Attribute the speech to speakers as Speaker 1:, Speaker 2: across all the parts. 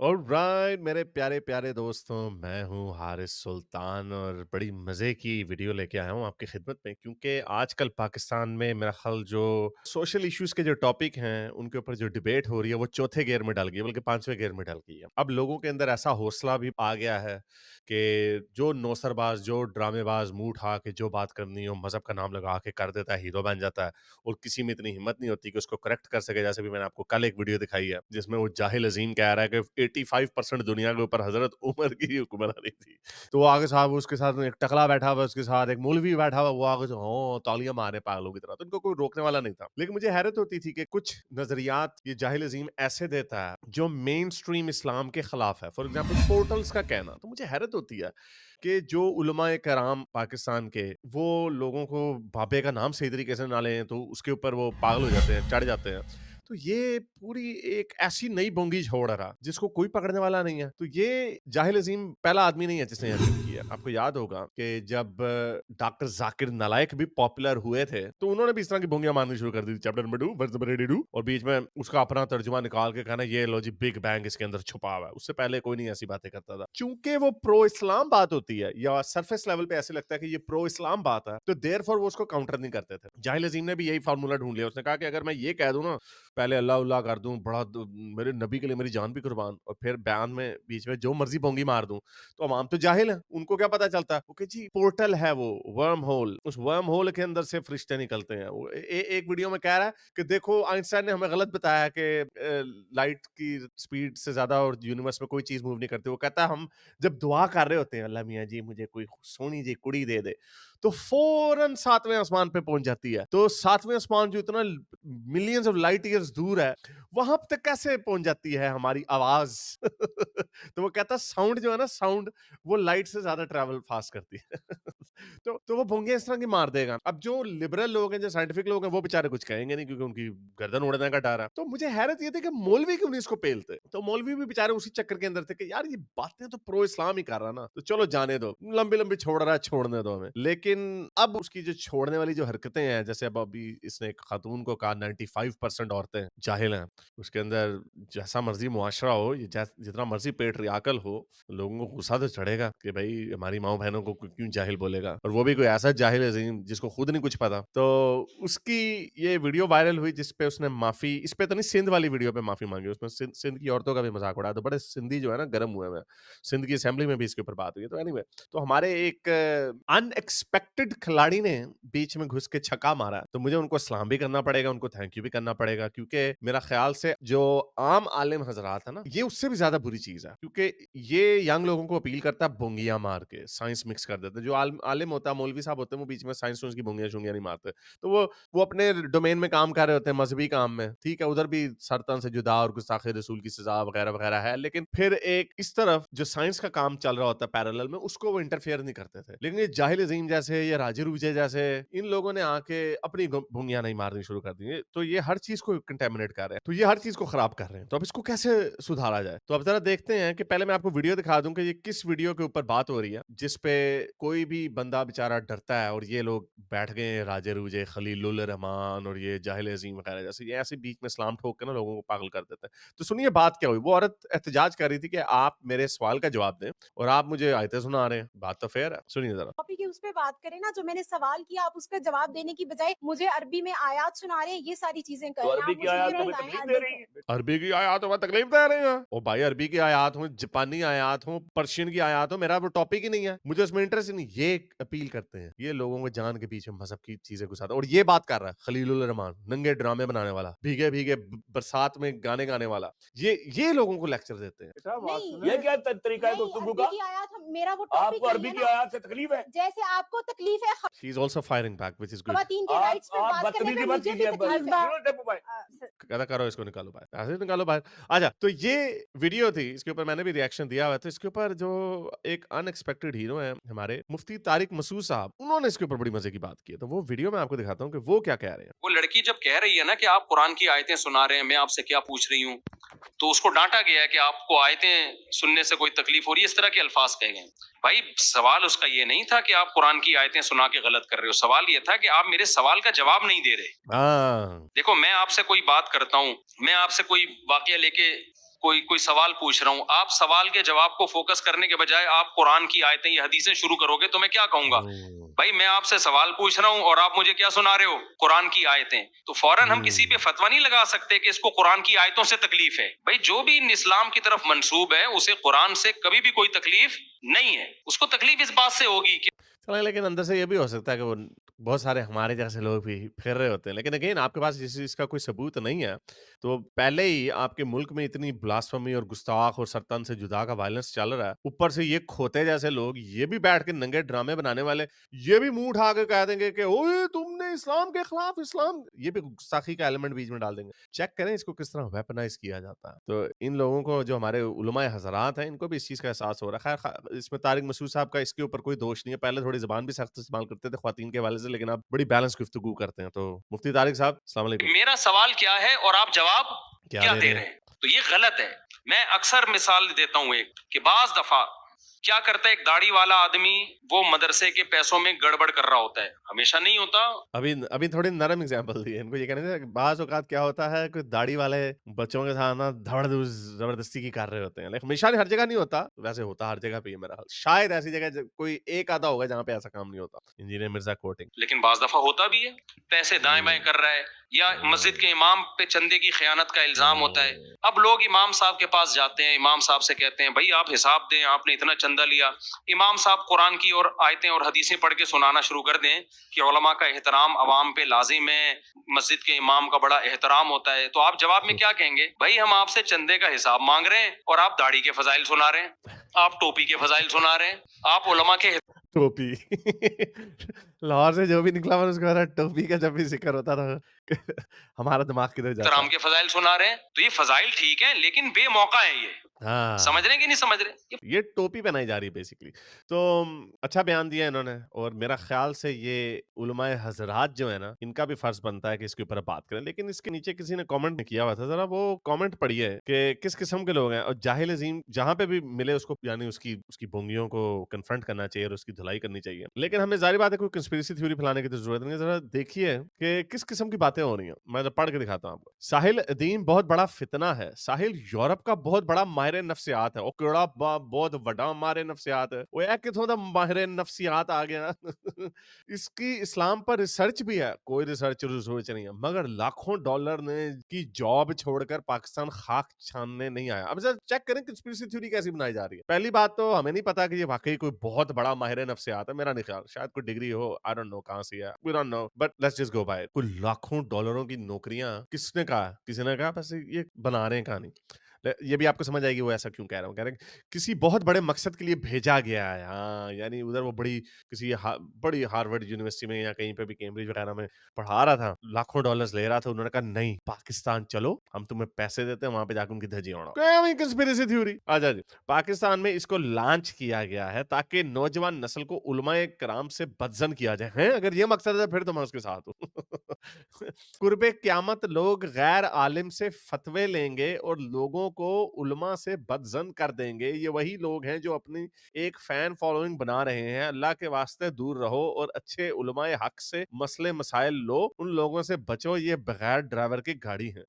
Speaker 1: Alright मेरे प्यारे प्यारे दोस्तों, मैं हूँ हारिस सुल्तान और बड़ी मज़े की वीडियो लेके आया हूँ आपकी खिदमत में, क्योंकि आजकल पाकिस्तान में मेरा ख्याल जो सोशल इश्यूज के जो टॉपिक हैं उनके ऊपर जो डिबेट हो रही है वो चौथे गियर में डल गई है, बल्कि पांचवें गियर में डल गई है। अब लोगों के अंदर ऐसा हौसला भी आ गया है कि जो नौसरबाज, जो ड्रामेबाज मुंह उठा के जो बात करनी हो मजहब का नाम लगा के कर देता है, हीरो बन जाता है और किसी में इतनी हिम्मत नहीं होती कि उसको करेक्ट कर सके। जैसे भी मैंने आपको कल एक वीडियो दिखाई है जिसमें वो जाहिल अजीम कह रहा है कि 85% दुनिया के ऊपर हजरत उमर की हुक्मरानी थी। तो वो आगे साहब उसके साथ में एक टकला बैठा हुआ, उसके साथ एक मौलवी बैठा हुआ, वो आगे से हो तालियां मारे पागलों की तरह। तो इनको कोई रोकने वाला नहीं था। लेकिन मुझे हैरत होती थी कि कुछ नजरियात ये जाहिल अजीम ऐसे देता है जो मेन स्ट्रीम इस्लाम के खिलाफ है। फॉर एग्जाम्पल पोर्टल्स का कहना, तो मुझे हैरत होती है कि जो उलमाए कराम पाकिस्तान के वो लोगों को बाबे का नाम सही तरीके से ना लें तो उसके ऊपर वो पागल हो जाते हैं, चढ़ जाते हैं। तो ये पूरी एक ऐसी नई बोंगी छोड़ रहा जिसको कोई पकड़ने वाला नहीं है। तो ये जाहिल अजीम पहला आदमी नहीं है जिसने ये हरकत की है। आपको याद होगा कि जब डॉक्टर जाकिर नालायक भी पॉपुलर हुए थे तो उन्होंने भी इस तरह की बोंगियां मारनी शुरू कर दी थी, चैप्टर नंबर 2 वर्स नंबर 82, और बीच में उसका अपना तर्जुमा निकाल के कहना ये लो जी बिग बैंग इसके अंदर छुपा हुआ है। उससे पहले कोई नहीं ऐसी बातें करता था। चूंकि वो प्रो इस्लाम बात होती है या सरफेस लेवल पे ऐसे लगता है कि ये प्रो इस्लाम बात है, तो देयरफॉर वो उसको काउंटर नहीं करते थे। जाहिल अजीम ने भी यही फार्मूला ढूंढ लिया। उसने कहा कि अगर मैं ये कह दूं ना पहले अल्लाह उल्लाह कर दूं, मेरे नबी के लिए मेरी जान भी कुर्बान, और फिर बयान में बीच में जो मर्जी बोंगी मार दूं, तो अवाम तो जाहिल है, उनको क्या पता चलता है। ओके जी, पोर्टल है वो, वर्म होल, उस वर्म होल के अंदर से फरिश्ते निकलते हैं। वो एक वीडियो में कह रहा है कि देखो आइंस्टाइन ने हमें गलत बताया कि लाइट की स्पीड से ज्यादा और यूनिवर्स में कोई चीज मूव नहीं करती। वो कहता है हम जब दुआ कर रहे होते हैं अल्लाह मियाँ जी मुझे कोई सोनी जी कुड़ी दे दे, तो फौरन सातवें आसमान पे पहुंच जाती है। तो सातवें आसमान जो इतना मिलियंस ऑफ लाइट ईयर्स दूर है, वहां तक कैसे पहुंच जाती है हमारी आवाज? तो वो कहता है साउंड जो है ना, साउंड वो लाइट से ज्यादा ट्रैवल फास्ट करती है। तो वो भोंगे इस तरह की मार देगा। अब जो लिबरल लोग हैं, जो साइंटिफिक लोग हैं, वो बेचारे कुछ कहेंगे नहीं क्योंकि उनकी गर्दन उड़ने का डर है। तो मुझे हैरत ये थी कि मौलवी क्यों नहीं इसको पेलते। तो मौलवी भी बेचारे उसी चक्कर के अंदर थे कि यार ये बातें तो प्रो इस्लाम ही कर रहा ना, तो चलो जाने दो, लंबी लंबी छोड़ रहा है, छोड़ने दो हमें। लेकिन अब उसकी जो छोड़ने वाली जो हरकतें हैं, जैसे अब अभी इसने एक खातून को कहा 95% औरतें जाहिल हैं, उसके अंदर जैसा मर्जी मुआशरा हो, ये जितना मर्जी पेट्रियार्कल हो, लोगों को गुस्सा तो चढ़ेगा कि भाई हमारी माँ बहनों को क्यों जाहिल बोलेगा, और वो भी कोई ऐसा जाहिल अजीम जिसको खुद नहीं कुछ पता। तो उसकी ये वीडियो वायरल हुई जिसपे उसने माफी, इस पे तो नहीं, सिंध वाली वीडियो पे माफी मांगी। उसमें सिंध की औरतों का भी मजाक उड़ाया, तो बड़े सिंधी जो है ना गर्म हुए हैं। सिंध की असेंबली में भी इसके ऊपर बात हुई। तो एनीवे, तो हमारे एक अनएक्सपेक्टेड खिलाड़ी ने बीच में घुस के छक्का मारा, तो मुझे उनको सलाम भी करना पड़ेगा, उनको थैंक यू भी करना पड़ेगा, क्योंकि मेरा ख्याल से जो आम आलिम हजरात है ना, ये उससे भी ज्यादा बुरी चीज है, क्योंकि ये यंग लोगों को अपील करता है बोंगियां मार के, साइंस मिक्स कर देते हैं। जो आलिम होता है, मौलवी साहब होते हैं, वो बीच में साइंस की बोंगियां शोंगियां नहीं मारते। तो वो अपने डोमेन में काम कर रहे होते हैं, मजहबी काम में, ठीक है, उधर भी सरतन से जुदा और गुस्ताखे रसूल की सजा वगैरह वगैरह है, लेकिन फिर एक इस तरफ जो साइंस का काम चल रहा होता है पैरेलल में, उसको वो इंटरफेयर नहीं करते थे। लेकिन ये जाहिल अजीम जैसे, ये राजे रूजे जैसे, इन लोगों ने आके अपनी भूंगियां नहीं मारनी शुरू कर दी। तो ये हर चीज को कंटेमिनेट कर रहे हैं, तो ये हर चीज को खराब कर रहे हैं। तो अब इसको कैसे सुधारा जाए? तो अब जरा देखते हैं कि पहले मैं आपको वीडियो दिखा दूं कि ये किस वीडियो के ऊपर बात हो रही है, जिसपे कोई भी बंदा बेचारा डरता है और ये लोग बैठ गए हैं राजे रूजे, खलीलुल रहमान और ये जाहिल अजीम वगैरह जैसे, ये ऐसे बीच में सलाम ठोक के ना लोगों को पागल कर देते हैं। तो सुनिए बात क्या हुई। वो औरत एहतजाज कर रही थी कि आप मेरे सवाल का जवाब दें और आप मुझे आयतें सुना रहे हैं। बात तो फेयर है, सुनिए जरा।
Speaker 2: टॉपिक की उस पे बात करें ना, जो मैंने सवाल किया आप उसका जवाब देने की बजाय मुझे अरबी में आयात सुना रहे हैं, ये सारी चीजें कर
Speaker 3: तो
Speaker 2: रहे हैं।
Speaker 3: अरबी
Speaker 2: आप
Speaker 3: की
Speaker 2: मुझे ये
Speaker 3: आयत हमें
Speaker 2: बताएं,
Speaker 3: तकलीफ दे रही है।
Speaker 1: अरबी की आयत में तकलीफ दे रहे हैं? ओ भाई, अरबी की आयत हो, जापानी आयत हो, पर्शियन की आयत हो, मेरा वो टॉपिक ही नहीं है, मुझे उसमें इंटरेस्ट ही नहीं। ये अपील करते हैं, ये लोगों को जान के पीछे मजहब की चीजें घुसाते, और ये बात कर रहा है खलीलुल रहमान, नंगे ड्रामे बनाने वाला, भीगे भीगे बरसात में गाने गाने वाला, ये लोगों को लेक्चर देते हैं।
Speaker 3: बेटा बात
Speaker 2: नहीं,
Speaker 3: सुनो, ये क्या तरीका है
Speaker 2: नहीं,
Speaker 3: गुफ्तगू
Speaker 2: अरबी
Speaker 3: का?
Speaker 2: की आयत मेरा वो टॉपिक
Speaker 3: आपको
Speaker 2: नहीं
Speaker 3: अरबी
Speaker 2: है
Speaker 3: की
Speaker 2: ना।
Speaker 3: आयत से तकलीफ है?
Speaker 2: जैसे आपको तकलीफ है
Speaker 1: She is also firing back, which is good.
Speaker 2: खवातीन के
Speaker 3: आप
Speaker 2: राइट्स पे बात करने
Speaker 3: बदतमीजी
Speaker 2: में,
Speaker 3: मत
Speaker 2: मुझे भी
Speaker 3: कीजिए।
Speaker 2: तकलीफ है।
Speaker 3: सुनो टेपू भाई,
Speaker 1: कहता करो इसको निकालो बाहर, ऐसे ही निकालो बाहर। आजा। तो ये वीडियो थी, इसके ऊपर मैंने भी रिएक्शन दिया हुआ था। इसके ऊपर जो एक अनएक्सपेक्टेड हीरो है हमारे मुफ्ती तारिक मसूद साहब, उन्होंने इसके ऊपर बड़ी मजे की बात की है। तो वो वीडियो मैं आपको दिखाता हूँ कि वो क्या कह रहे हैं।
Speaker 4: वो लड़की जब कह रही है ना कि आप कुरान की आयतें सुना रहे हैं, मैं आपसे क्या पूछ रही हूँ, तो उसको डांटा गया है कि आपको आयतें सुनने से कोई तकलीफ हो रही है, इस तरह के अल्फाज कहे गए। भाई सवाल उसका ये नहीं था कि आप कुरान की आयतें सुना के गलत कर रहे हो, सवाल ये था कि आप मेरे सवाल का जवाब नहीं दे रहे।
Speaker 1: हाँ,
Speaker 4: देखो, मैं आपसे कोई बात करता हूँ, मैं आपसे कोई वाकया लेके کوئی سوال پوچھ رہا ہوں, آپ سوال کے جواب کو فوکس کرنے کے بجائے آپ قرآن کی آیتیں یا حدیثیں شروع کرو گے تو میں کیا کہوں گا؟ بھائی میں آپ سے سوال پوچھ رہا ہوں اور آپ مجھے کیا سنا رہے ہو؟ قرآن کی آیتیں. تو فوراً ہم کسی پہ فتویٰ نہیں لگا سکتے کہ اس کو قرآن کی آیتوں سے تکلیف ہے. بھائی جو بھی اسلام کی طرف منسوب ہے اسے قرآن سے کبھی بھی کوئی تکلیف نہیں ہے, اس کو تکلیف اس بات سے ہوگی کہ
Speaker 1: لیکن اندر سے یہ بھی ہو سکتا ہے کہ وہ بہت سارے ہمارے جیسے لوگ بھی پھر رہے ہوتے ہیں, لیکن اگین آپ کے پاس اس چیز کا کوئی ثبوت نہیں ہے. تو پہلے ہی آپ کے ملک میں اتنی بلاسفمی اور گستاخ اور سرطان سے جدا کا وائلنس چل رہا ہے, اوپر سے یہ کھوتے جیسے لوگ یہ بھی بیٹھ کے ننگے ڈرامے بنانے والے یہ بھی منہ اٹھا کے کہہ دیں گے کہ اوئے تم نے اسلام کے خلاف اسلام, یہ بھی گستاخی کا ایلیمنٹ بیچ میں ڈال دیں گے. چیک کریں اس کو کس طرح ویپنائز کیا جاتا ہے. تو ان لوگوں کو جو ہمارے علماء حضرات ہیں ان کو بھی اس چیز کا احساس ہو رہا ہے. خیر اس میں طارق مسعود صاحب کا اس کے اوپر کوئی دوش نہیں ہے, پہلے تھوڑی زبان بھی سخت استعمال کرتے تھے خواتین کے حوالے سے, لیکن اب بڑی بیلنس گفتگو کرتے ہیں. تو مفتی طارق صاحب السلام علیکم.
Speaker 4: میرا سوال کیا ہے اور آپ جواب
Speaker 1: کیا
Speaker 4: کیا
Speaker 1: دے
Speaker 4: دے
Speaker 1: رہے
Speaker 4: رہے
Speaker 1: ہیں؟
Speaker 4: ہیں؟ تو یہ غلط ہے. میں اکثر مثال دیتا ہوں ایک کہ بعض دفعہ کیا کرتا ہے ایک داڑھی والا آدمی, وہ مدرسے کے پیسوں میں گڑبڑ کر رہا ہوتا ہے, ہمیشہ نہیں ہوتا.
Speaker 1: ابھی تھوڑی نرم ایگزامپل دی ہے. ان کو یہ کہنے تھے کہ بعض اوقات کیا ہوتا ہے کہ داڑھی والے بچوں کے ساتھ نا دھڑ زبردستی کی کر رہے ہوتے ہیں, لیکن ہمیشہ ہر جگہ نہیں ہوتا, ویسے ہوتا ہر جگہ پہ ہے میرا خیال. شاید ایسی جگہ کوئی ایک آدھا ہوگا جہاں پہ ایسا کام نہیں ہوتا. Engineer Mirza quoting.
Speaker 4: لیکن بعض دفعہ ہوتا بھی ہے, پیسے دائیں بائیں کر رہا ہے, یا مسجد کے امام پہ چندے کی خیانت کا الزام ہوتا ہے. اب لوگ امام صاحب کے پاس جاتے ہیں, امام صاحب سے کہتے ہیں بھائی آپ حساب دیں, آپ نے اتنا چندہ لیا. امام صاحب قرآن کی اور آیتیں اور حدیثیں پڑھ کے سنانا شروع کر دیں کہ علماء کا احترام عوام پہ لازم ہے, مسجد کے امام کا بڑا احترام ہوتا ہے. تو آپ جواب میں کیا کہیں گے؟ بھائی ہم آپ سے چندے کا حساب مانگ رہے ہیں اور آپ داڑھی کے فضائل سنا رہے ہیں, آپ ٹوپی کے فضائل سنا رہے ہیں, آپ علماء کے
Speaker 1: ٹوپی لاہور سے جو بھی نکلا اس کا ٹوپی کا جب بھی ذکر ہوتا تھا ہمارا دماغ کدھر جاتا
Speaker 4: احترام کے فضائل سنا رہے ہیں. تو یہ فضائل ٹھیک ہے لیکن بے موقع ہے. یہ
Speaker 1: ہاں
Speaker 4: سمجھ رہے ہیں کہ نہیں سمجھ رہے؟
Speaker 1: یہ ٹوپی پہنائی جا رہی ہے بیسیکلی. تو اچھا بیان دیا انہوں نے, اور میرا خیال سے یہ علماء حضرات جو ہے نا ان کا بھی فرض بنتا ہے کہ اس کے اوپر بات کریں. لیکن اس کے نیچے کسی نے کامنٹ نہیں کیا ہوا تھا, ذرا وہ کامنٹ پڑھیے کہ کس قسم کے لوگ ہیں. اور جاہل عظیم جہاں پہ بھی ملے اس کو یعنی اس کی بونگیوں کو کنفرنٹ کرنا چاہیے اور اس کی دھلائی کرنی چاہیے. لیکن ہمیں ظاہر بات ہے کوئی کنسپیریسی تھیوری پھیلانے کی تو ضرورت نہیں ہے. ذرا دیکھیے کہ کس قسم کی باتیں ہو رہی ہیں. میں پڑھ کے دکھاتا ہوں آپ کو. ساحل ادیم بہت بڑا فتنہ ہے. ساحل یورپ کا بہت بڑا ماہر نفسیات ہے. کیڑا بہت بڑا ماہر نفسیات ہے. وہ کتوں دا ماہر نفسیات آ گیا. اس کی اسلام پر ریسرچ بھی ہے, کوئی ریسرچ نہیں ہے, مگر لاکھوں ڈالر نے کی جاب چھوڑ کر پاکستان خاک چھاننے نہیں آیا. اب چیک کریں کنسپیریسی تھیوری کیسی بنائی جا رہی ہے. پہلی بات تو ہمیں نہیں پتا کہ یہ واقعی کوئی بہت بڑا ماہر نفسیات ہے. میرا نہیں خیال, شاید کوئی degree who, I don't know کہاں سے ہے, we don't know, but let's just go by it. کوئی لاکھوں ڈالروں کی نوکریاں کس نے کہا؟ کسی نے کہا بس یہ بنا رہے ہیں کہانی. یہ بھی آپ کو سمجھ آئے گی وہ ایسا کیوں کہہ رہا ہوں. کہہ رہے ہیں کسی بہت بڑے مقصد کے لیے بھیجا گیا ہے. ہاں یعنی ادھر وہ کسی بڑی ہارورڈ یونیورسٹی میں یا کہیں پہ بھی کیمبرج وغیرہ میں پڑھا رہا تھا, لاکھوں ڈالرز لے رہا تھا. انہوں نے کہا نہیں پاکستان چلو, ہم تمہیں پیسے دیتے ہیں, وہاں پہ جا کے ان کی دھجی اڑاؤ. کنسپیریسی تھیوری آ جا جی. پاکستان میں اس کو لانچ کیا گیا ہے تاکہ نوجوان نسل کو علماء کرام سے بدزن کیا جائے. ہیں اگر یہ مقصد ہے پھر تو میں اس کے ساتھ ہوں. قرب قیامت لوگ غیر عالم سے فتوے لیں گے اور لوگوں کو علماء سے بدزن کر دیں گے. یہ وہی لوگ ہیں جو اپنی ایک فین فالوئنگ بنا رہے ہیں. اللہ کے واسطے دور رہو اور اچھے علماء حق سے مسئلے مسائل لو, ان لوگوں سے بچو, یہ بغیر ڈرائیور کی گاڑی ہے.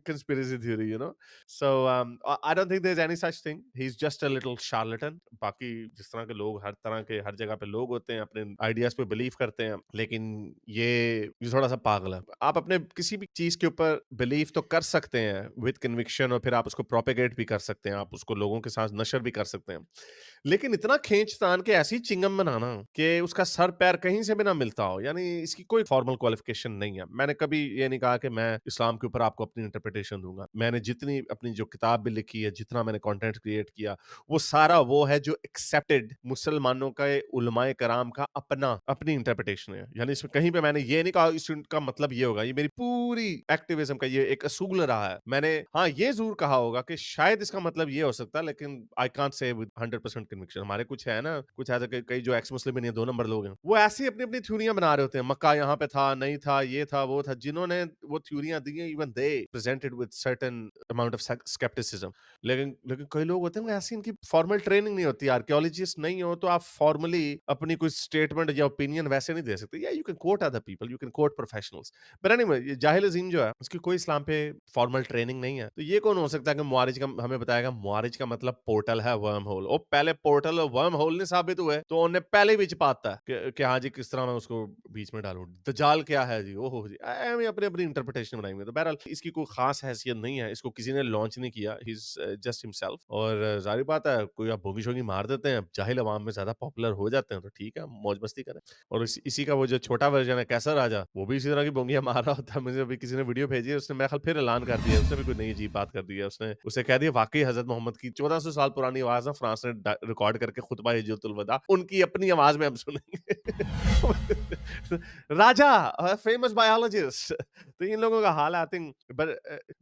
Speaker 1: Conspiracy theory, you know. So I don't think there's any such thing. He's just a little charlatan. باقی جس طرح کے لوگ ہر طرح کے ہر جگہ پہ لوگ ہوتے ہیں, اپنے آئیڈیاز پہ بلیو کرتے ہیں, لیکن یہ تھوڑا سا پاگل ہے. آپ اپنے کسی بھی چیز کے اوپر بلیو تو کر سکتے ہیں وتھ کنوکشن, اور پھر آپ اس کو پروپیگیٹ بھی کر سکتے ہیں, آپ اس کو لوگوں کے ساتھ نشر بھی کر سکتے ہیں, لیکن اتنا کھینچ تان کے ایسی چنگم بنانا کہ اس کا سر پیر کہیں سے بھی نہ ملتا ہو, یعنی اس کی کوئی فارمل کوالیفیکیشن نہیں ہے. میں نے کبھی یہ نہیں کہا کہ میں اسلام کے اوپر آپ کو اپنی انٹرپریٹیشن دوں گا. میں نے جتنی اپنی جو کتاب بھی لکھی ہے, جتنا میں نے کنٹینٹ کریٹ کیا, وہ سارا وہ ہے جو ایکسیپٹڈ مسلمانوں کا علماء کرام کا اپنی انٹرپریٹیشن ہے. یعنی اس میں کہیں پہ میں نے یہ نہیں کہا اس کا مطلب یہ ہوگا. یہ میری پوری ایکٹیویزم کا یہ ایک اصول رہا ہے. میں نے ہاں یہ ضرور کہا ہوگا کہ شاید اس کا مطلب یہ ہو سکتا ہے, لیکن I can't say with 100% conviction. ہمارے کچھ ہے نا, کچھ ایسے کئی جو ایکس مسلم ہیں, 2 نمبر لوگ ہیں, وہ ایسی اپنی تھیوریاں بنا رہے ہوتے ہیں. مکہ یہاں پہ تھا, نہیں تھا, یہ تھا, وہ تھا. جنہوں نے وہ تھیوریاں دی ہیں, even they presented with certain amount of skepticism. लेकिन कई लोग होते हैं ऐसी इनकी फॉर्मल ट्रेनिंग नहीं होती, आर्कियोलॉजिस्ट नहीं हो तो आप फॉर्मली अपनी कोई स्टेटमेंट या ओपिनियन वैसे नहीं दे सकते. या you can coat other people, you can coat professionals, but anyway ये जाहिल अजीम जो है उसकी कोई इस्लाम पे फॉर्मल ट्रेनिंग नहीं है. तो ये कौन हो सकता है कि मुआरिज का हमें बताएगा मुआरिज का मतलब पोर्टल है, वर्म होल. और पहले पोर्टल और वर्म होल नहीं साबित हुए तो उन्हें पहले ही बीच पाता है कि हाँ जी किस तरह मैं उसको बीच में डालूं. दजाल क्या है जी, ओहो जी, अपनी अपनी इंटरप्रिटेशन बनाएंगे. तो बहरहाल इसकी कोई खास हैसियत नहीं है, इसको किसी ने लॉन्च नहीं किया, ही इज जस्ट हिमसेल्फ. और जाहिर बात है कोई आप बोगी शोगी मार देते हैं, जाहिल अवाम में ज्यादा पॉपुलर हो जाते हैं तो ठीक है, मौज मस्ती करें. और इसी का वो जो छोटा वर्जन है कैसा राजा, वो भी इसी तरह की बोंगियां मार रहा होता है. मुझे अभी किसी ने वीडियो भेजी है, उसने मेरा ख्याल फिर ऐलान कर दिया, उसने भी कोई नई अजीब बात कर दी है. उसने उसे कह दिया वाकई हजरत मोहम्मद की 1400 साल पुरानी आवाज ना फ्रांस ने रिकॉर्ड करके खुतबा हिज्जतुल वदा उनकी अपनी आवाज में हम सुनेंगे. राजा फेमस बायोलॉजिस्ट. तो इन लोगों का हाल आई थिंक.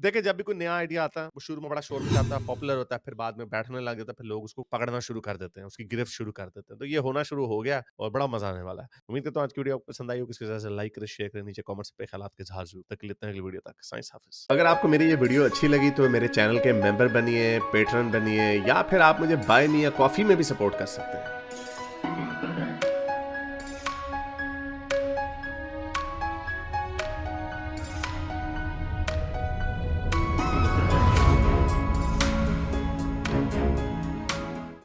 Speaker 1: देखिए जब भी कोई नया आइडिया आता है वो शुरू में बड़ा शोर मचाता है, पॉपुलर होता है, फिर बाद में बैठने लग जाता है, फिर लोग उसको पकड़ना शुरू कर देते हैं, उसकी गिरफ्त शुरू कर देते हैं. तो ये होना शुरू हो गया और बड़ा मजा आने वाला है. उम्मीद करता हूं आज की वीडियो आपको पसंद आई होगी. इसके साथ लाइक करें, शेयर करें, नीचे कमेंट्स पे ख्यालात के इजहार जरूर. तक लेते हैं अगली वीडियो तक. साइंस हाफिज. अगर आपको मेरी ये वीडियो अच्छी लगी तो मेरे चैनल के मेंबर बनिए, पेट्रन बनिए, या फिर आप मुझे बाय मी या कॉफी में भी सपोर्ट कर सकते हैं.